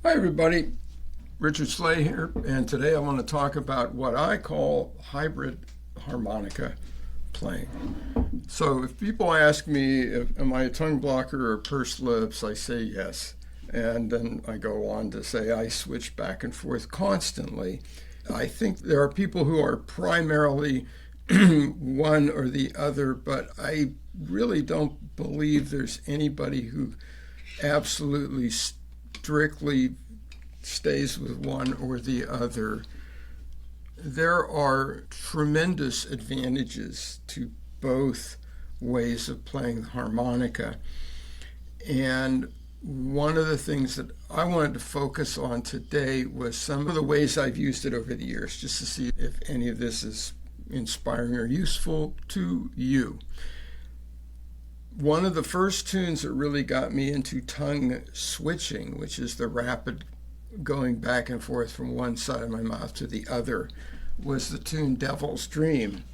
Hi everybody, Richard Sleigh here, and today I want to talk about what I call hybrid harmonica playing. So if people ask me, am I a tongue blocker or pursed lips, I say yes. And then I go on to say I switch back and forth constantly. I think there are people who are primarily one or the other, but I really don't believe there's anybody who absolutely strictly stays with one or the other. There are tremendous advantages to both ways of playing the harmonica. And one of the things that I wanted to focus on today was some of the ways I've used it over the years, just to see if any of this is inspiring or useful to you. One of the first tunes that really got me into tongue switching, which is the rapid going back and forth from one side of my mouth to the other, was the tune Devil's Dream.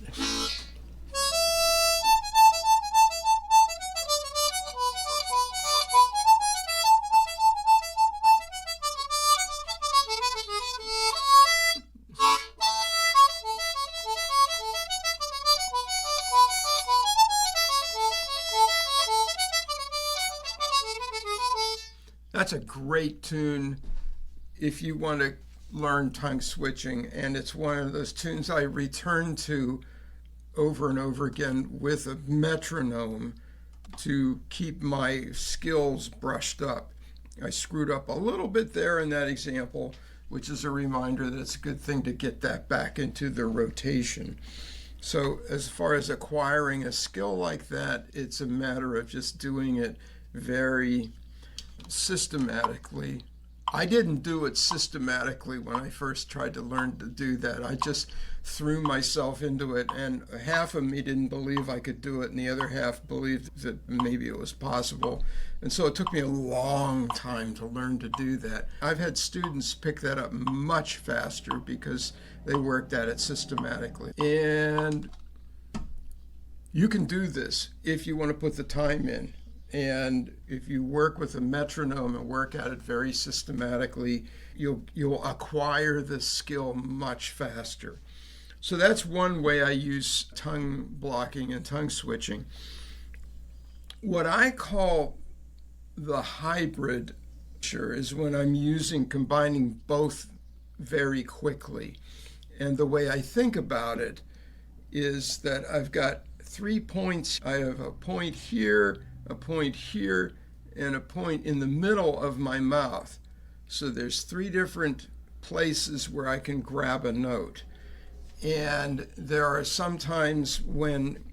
That's a great tune if you want to learn tongue switching, and it's one of those tunes I return to over and over again with a metronome to keep my skills brushed up. I screwed up a little bit there in that example, which is a reminder that it's a good thing to get that back into the rotation. So as far as acquiring a skill like that, it's a matter of just doing it very systematically. I didn't do it systematically when I first tried to learn to do that. I just threw myself into it, and half of me didn't believe I could do it, and the other half believed that maybe it was possible. And so it took me a long time to learn to do that. I've had students pick that up much faster because they worked at it systematically. And you can do this if you want to put the time in. And if you work with a metronome and work at it very systematically, you'll acquire this skill much faster. So that's one way I use tongue blocking and tongue switching. What I call the hybrid is when I'm combining both very quickly. And the way I think about it is that I've got 3 points. I have a point here, a point here, and a point in the middle of my mouth. So there's 3 different places where I can grab a note. And there are some times when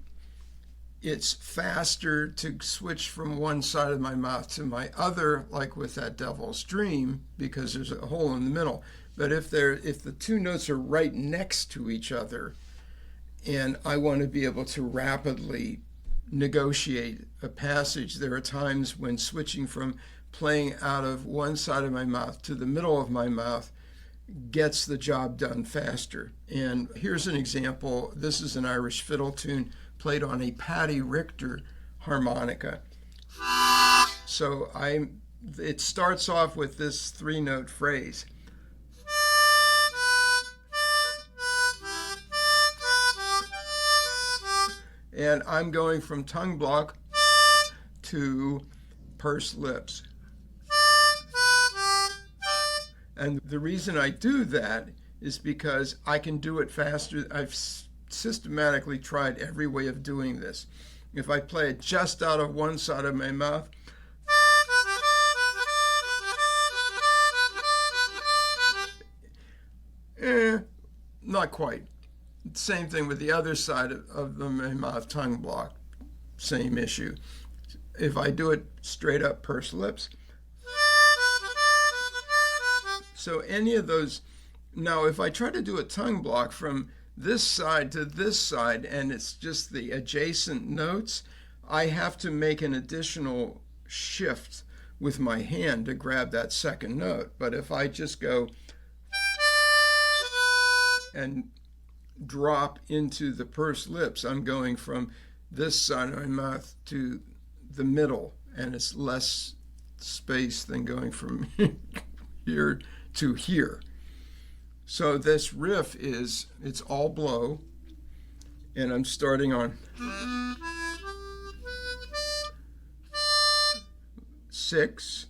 it's faster to switch from one side of my mouth to my other, like with that Devil's Dream, because there's a hole in the middle. But if the 2 notes are right next to each other, and I want to be able to rapidly negotiate a passage, there are times when switching from playing out of one side of my mouth to the middle of my mouth gets the job done faster. And here's an example. This is an Irish fiddle tune played on a Paddy Richter harmonica. So it starts off with this 3-note phrase. And I'm going from tongue block to pursed lips. And the reason I do that is because I can do it faster. I've systematically tried every way of doing this. If I play it just out of one side of my mouth, not quite. Same thing with the other side of my mouth, tongue block, same issue. If I do it straight up pursed lips, so any of those. Now if I try to do a tongue block from this side to this side and it's just the adjacent notes, I have to make an additional shift with my hand to grab that second note. But if I just go and drop into the pursed lips, I'm going from this side of my mouth to the middle, and it's less space than going from here to here. So this riff it's all blow, and I'm starting on 6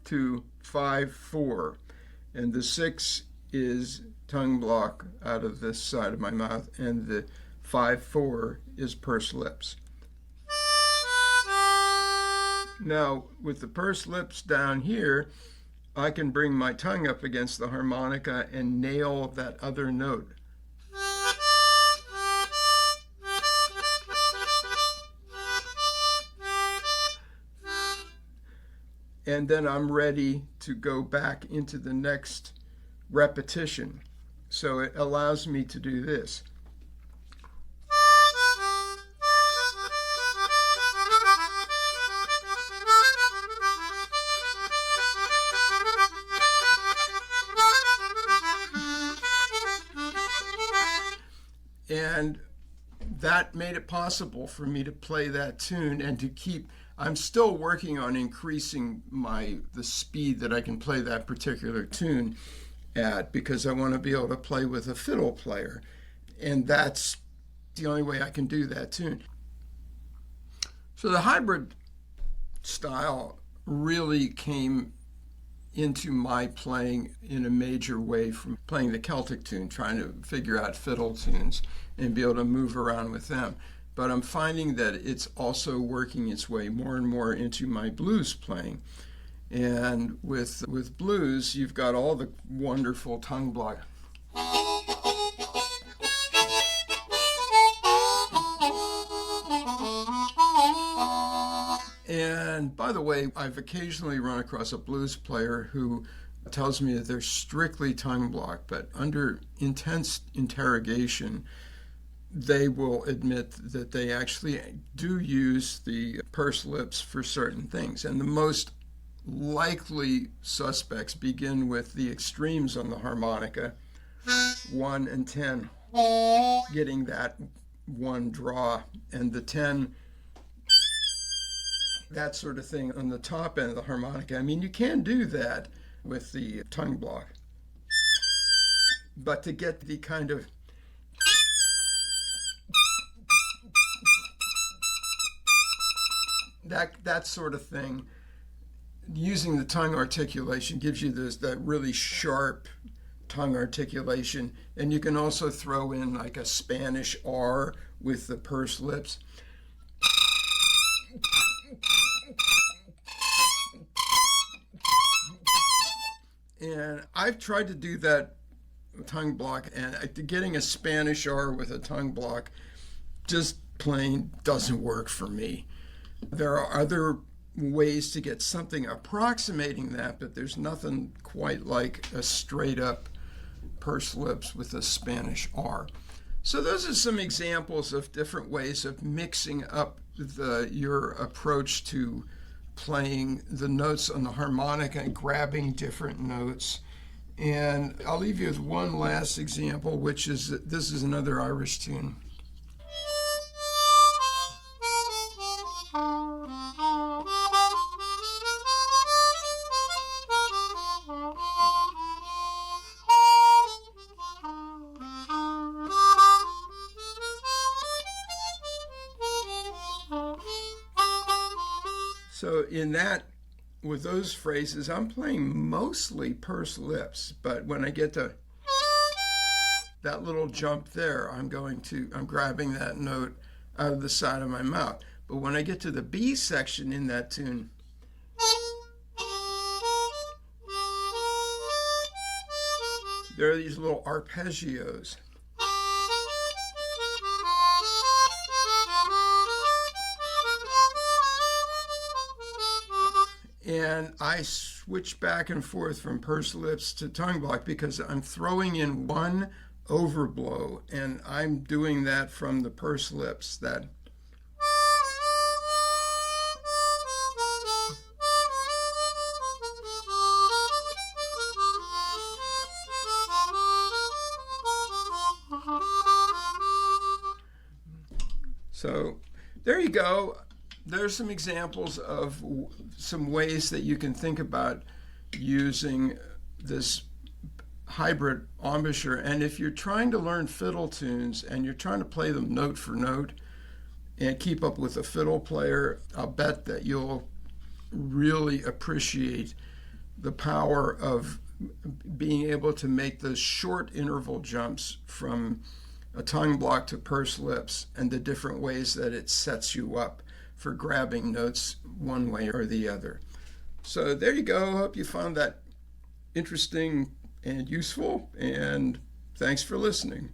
to 5/4, and the 6 is tongue block out of this side of my mouth, and the 5/4 is pursed lips. Now, with the pursed lips down here, I can bring my tongue up against the harmonica and nail that other note. And then I'm ready to go back into the next repetition. So it allows me to do this. And that made it possible for me to play that tune and to keep. I'm still working on increasing the speed that I can play that particular tune at, because I want to be able to play with a fiddle player, and that's the only way I can do that tune. So the hybrid style really came into my playing in a major way from playing the Celtic tune, trying to figure out fiddle tunes and be able to move around with them. But I'm finding that it's also working its way more and more into my blues playing. And with blues, you've got all the wonderful tongue block. And by the way, I've occasionally run across a blues player who tells me that they're strictly tongue block, but under intense interrogation, they will admit that they actually do use the pursed lips for certain things. And the most likely suspects begin with the extremes on the harmonica, 1 and 10, getting that one draw, and the 10, that sort of thing on the top end of the harmonica. I mean, you can do that with the tongue block, but to get the kind of that sort of thing, using the tongue articulation gives you that really sharp tongue articulation. And you can also throw in like a Spanish R with the pursed lips. And I've tried to do that tongue block, and getting a Spanish R with a tongue block just plain doesn't work for me. There are other ways to get something approximating that, but there's nothing quite like a straight up pursed lips with a Spanish R. So those are some examples of different ways of mixing up your approach to playing the notes on the harmonica and grabbing different notes. And I'll leave you with one last example, which is this is another Irish tune. So in that, with those phrases, I'm playing mostly pursed lips, but when I get to that little jump there, I'm grabbing that note out of the side of my mouth. But when I get to the B section in that tune, there are these little arpeggios. And I switch back and forth from pursed lips to tongue block because I'm throwing in one overblow, and I'm doing that from the pursed lips. That so there you go. There's some examples of some ways that you can think about using this hybrid embouchure. And if you're trying to learn fiddle tunes and you're trying to play them note for note and keep up with a fiddle player, I'll bet that you'll really appreciate the power of being able to make those short interval jumps from a tongue block to pursed lips and the different ways that it sets you up for grabbing notes one way or the other. So there you go. I hope you found that interesting and useful, and thanks for listening.